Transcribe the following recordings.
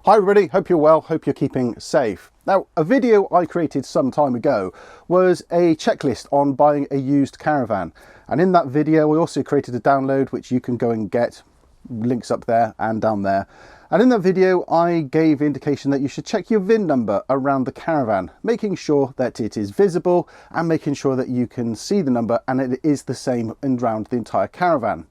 Hi everybody, hope you're well, hope you're keeping safe. Now, a video I created some time ago was a checklist on buying a used caravan. And in that video, I also created a download which you can go and get, links up there and down there. And in that video, I gave indication that you should check your VIN number around the caravan, making sure that it is visible and making sure that you can see the number and it is the same around the entire caravan.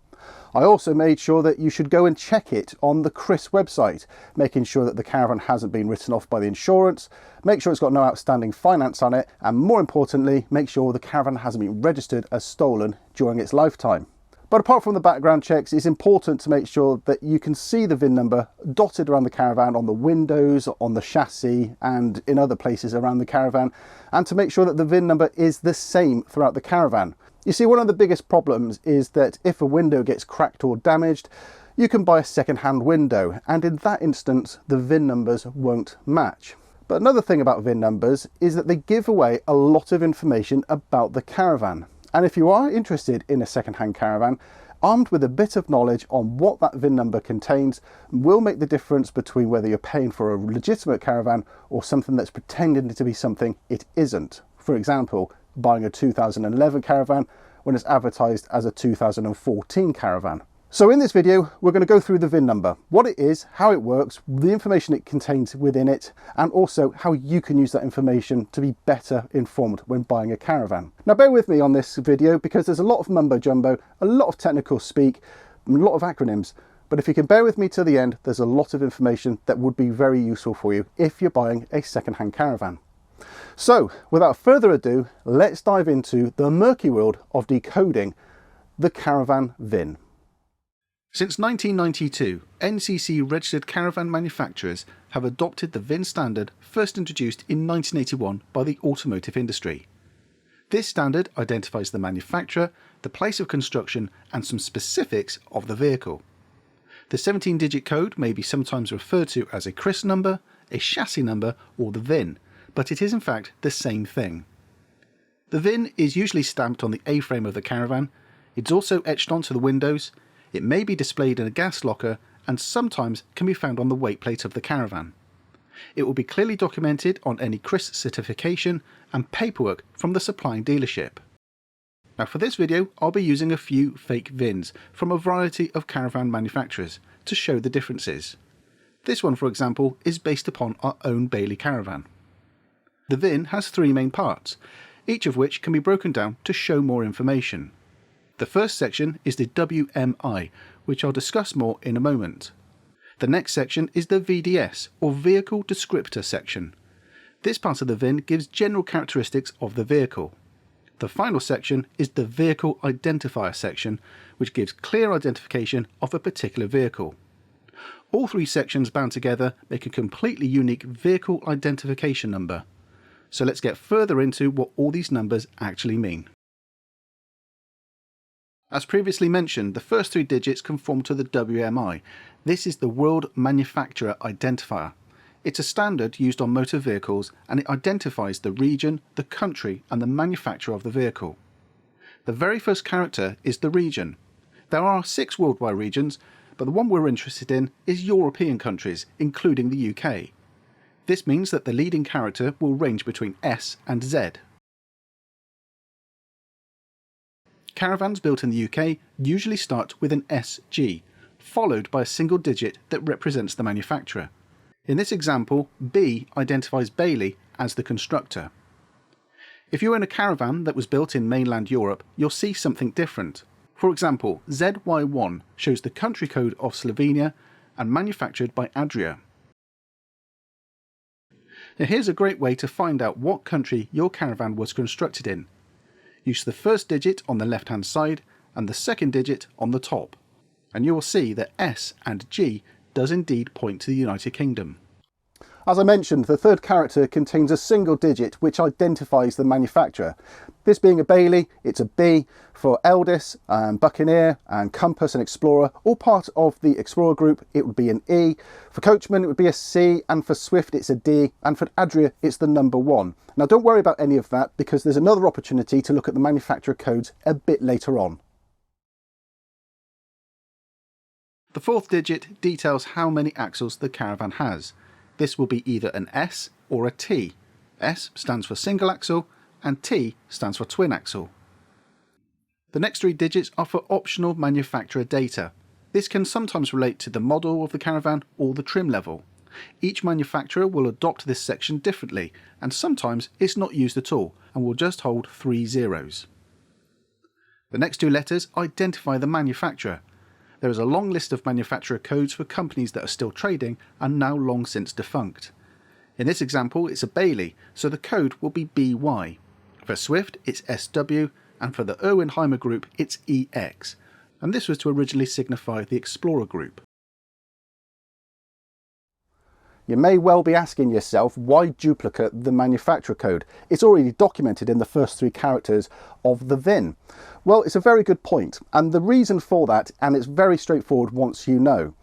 I also made sure that you should go and check it on the Chris website, making sure that the caravan hasn't been written off by the insurance, make sure it's got no outstanding finance on it, and more importantly, make sure the caravan hasn't been registered as stolen during its lifetime. But apart from the background checks, it's important to make sure that you can see the VIN number dotted around the caravan, on the windows, on the chassis, and in other places around the caravan, and to make sure that the VIN number is the same throughout the caravan. You see, one of the biggest problems is that if a window gets cracked or damaged, you can buy a second-hand window, and in that instance, the VIN numbers won't match. But another thing about VIN numbers is that they give away a lot of information about the caravan. And if you are interested in a second-hand caravan, armed with a bit of knowledge on what that VIN number contains will make the difference between whether you're paying for a legitimate caravan or something that's pretending to be something it isn't. For example, buying a 2011 caravan when it's advertised as a 2014 caravan. So in this video, we're going to go through the VIN number, what it is, how it works, the information it contains within it, and also how you can use that information to be better informed when buying a caravan. Now bear with me on this video because there's a lot of mumbo jumbo, a lot of technical speak, a lot of acronyms, but if you can bear with me to the end, there's a lot of information that would be very useful for you if you're buying a second-hand caravan. So, without further ado, let's dive into the murky world of decoding the caravan VIN. Since 1992, NCC registered caravan manufacturers have adopted the VIN standard first introduced in 1981 by the automotive industry. This standard identifies the manufacturer, the place of construction, and some specifics of the vehicle. The 17-digit code may be sometimes referred to as a Chris number, a chassis number, or the VIN, but it is in fact the same thing. The VIN is usually stamped on the A-frame of the caravan, it's also etched onto the windows, it may be displayed in a gas locker, and sometimes can be found on the weight plate of the caravan. It will be clearly documented on any Chris certification and paperwork from the supplying dealership. Now for this video, I'll be using a few fake VINs from a variety of caravan manufacturers to show the differences. This one, for example, is based upon our own Bailey caravan. The VIN has three main parts, each of which can be broken down to show more information. The first section is the WMI, which I'll discuss more in a moment. The next section is the VDS, or Vehicle Descriptor section. This part of the VIN gives general characteristics of the vehicle. The final section is the Vehicle Identifier section, which gives clear identification of a particular vehicle. All three sections bound together make a completely unique vehicle identification number. So let's get further into what all these numbers actually mean. As previously mentioned, the first three digits conform to the WMI. This is the World Manufacturer Identifier. It's a standard used on motor vehicles and it identifies the region, the country and the manufacturer of the vehicle. The very first character is the region. There are 6 worldwide regions, but the one we're interested in is European countries, including the UK. This means that the leading character will range between S and Z. Caravans built in the UK usually start with an SG, followed by a single digit that represents the manufacturer. In this example, B identifies Bailey as the constructor. If you own a caravan that was built in mainland Europe, you'll see something different. For example, ZY1 shows the country code of Slovenia and manufactured by Adria. Now here's a great way to find out what country your caravan was constructed in. Use the first digit on the left hand side and the second digit on the top, and you will see that S and G does indeed point to the United Kingdom. As I mentioned, the third character contains a single digit which identifies the manufacturer. This being a Bailey, it's a B. For Eldis and Buccaneer and Compass and Explorer, all part of the Explorer group, it would be an E. For Coachman, it would be a C, and for Swift, it's a D, and for Adria, it's the number 1. Now don't worry about any of that because there's another opportunity to look at the manufacturer codes a bit later on. The fourth digit details how many axles the caravan has. This will be either an S or a T. S stands for single axle and T stands for twin axle. The next 3 digits are for optional manufacturer data. This can sometimes relate to the model of the caravan or the trim level. Each manufacturer will adopt this section differently, and sometimes it's not used at all and will just hold 3 zeros. The next 2 letters identify the manufacturer. There is a long list of manufacturer codes for companies that are still trading and now long since defunct. In this example it's a Bailey, so the code will be BY. For Swift it's SW, and for the Irwin-Heimer group it's EX, and this was to originally signify the Explorer group. You may well be asking yourself, why duplicate the manufacturer code? It's already documented in the first 3 characters of the VIN. Well, it's a very good point, and the reason for that, and it's very straightforward once you know.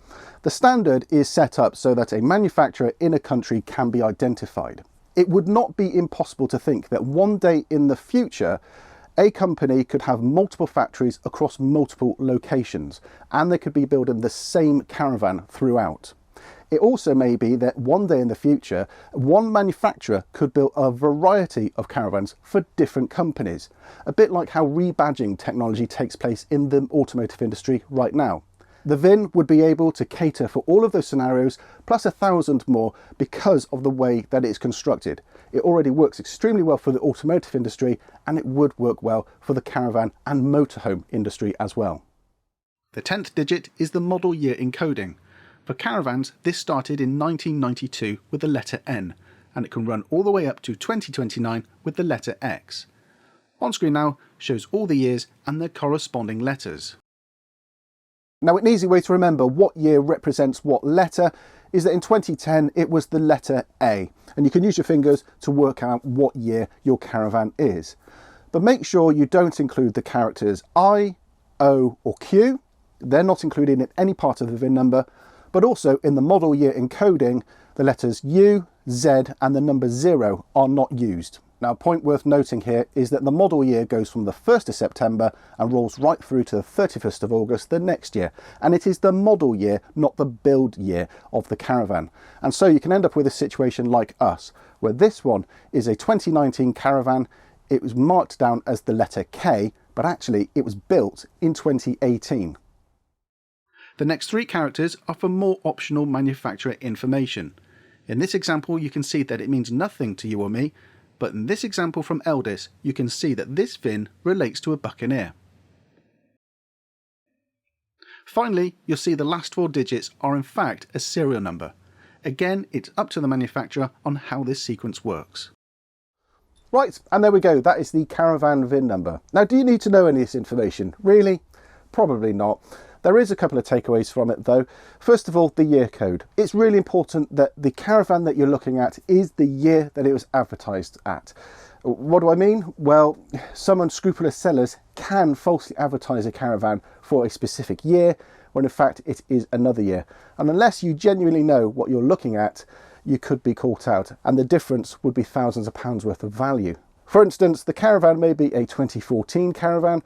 The standard is set up so that a manufacturer in a country can be identified. It would not be impossible to think that one day in the future a company could have multiple factories across multiple locations, and they could be building the same caravan throughout. It also may be that one day in the future, one manufacturer could build a variety of caravans for different companies, a bit like how rebadging technology takes place in the automotive industry right now. The VIN would be able to cater for all of those scenarios, plus 1,000 more, because of the way that it's constructed. It already works extremely well for the automotive industry, and it would work well for the caravan and motorhome industry as well. The 10th digit is the model year encoding. For caravans, this started in 1992 with the letter N, and it can run all the way up to 2029 with the letter X. On screen now shows all the years and their corresponding letters. Now, an easy way to remember what year represents what letter is that in 2010 it was the letter A, and you can use your fingers to work out what year your caravan is. But make sure you don't include the characters I, O or Q. They're not included in any part of the VIN number, but also in the model year encoding, the letters U, Z and the number 0 are not used. Now, a point worth noting here is that the model year goes from the 1st of September and rolls right through to the 31st of August the next year, and it is the model year, not the build year of the caravan. And so you can end up with a situation like us, where this one is a 2019 caravan. It was marked down as the letter K, but actually it was built in 2018. The next 3 characters are for more optional manufacturer information. In this example you can see that it means nothing to you or me, but in this example from Eldis you can see that this VIN relates to a Buccaneer. Finally, you'll see the last 4 digits are in fact a serial number. Again, it's up to the manufacturer on how this sequence works. Right, and there we go, that is the caravan VIN number. Now, do you need to know any of this information? Really? Probably not. There is a couple of takeaways from it though. First of all, the year code. It's really important that the caravan that you're looking at is the year that it was advertised at. What do I mean? Well, some unscrupulous sellers can falsely advertise a caravan for a specific year, when in fact it is another year. And unless you genuinely know what you're looking at, you could be caught out, and the difference would be thousands of pounds worth of value. For instance, the caravan may be a 2014 caravan,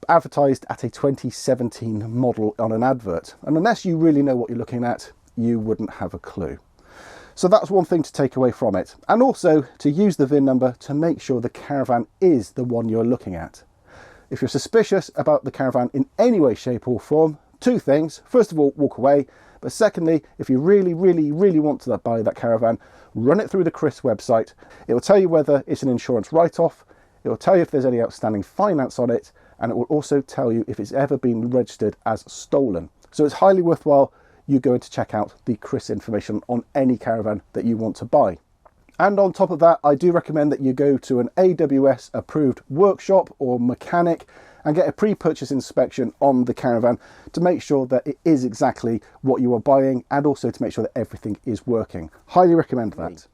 advertised at a 2017 model on an advert, and unless you really know what you're looking at, you wouldn't have a clue. So that's one thing to take away from it, and also to use the VIN number to make sure the caravan is the one you're looking at. If you're suspicious about the caravan in any way, shape or form, 2 things. First of all, walk away, but secondly, if you really want to buy that caravan, run it through the CRIS website. It will tell you whether it's an insurance write-off, it will tell you if there's any outstanding finance on it, and it will also tell you if it's ever been registered as stolen. So it's highly worthwhile you going to check out the CRIS information on any caravan that you want to buy. And on top of that, I do recommend that you go to an AWS approved workshop or mechanic and get a pre-purchase inspection on the caravan to make sure that it is exactly what you are buying, and also to make sure that everything is working. Highly recommend that.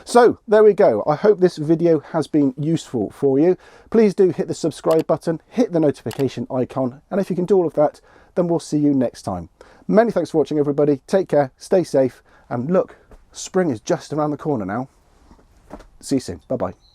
So there we go. I hope this video has been useful for you. Please do hit the subscribe button, hit the notification icon, and if you can do all of that, then we'll see you next time. Many thanks for watching, everybody. Take care, stay safe, and look, spring is just around the corner now. See you soon. Bye bye.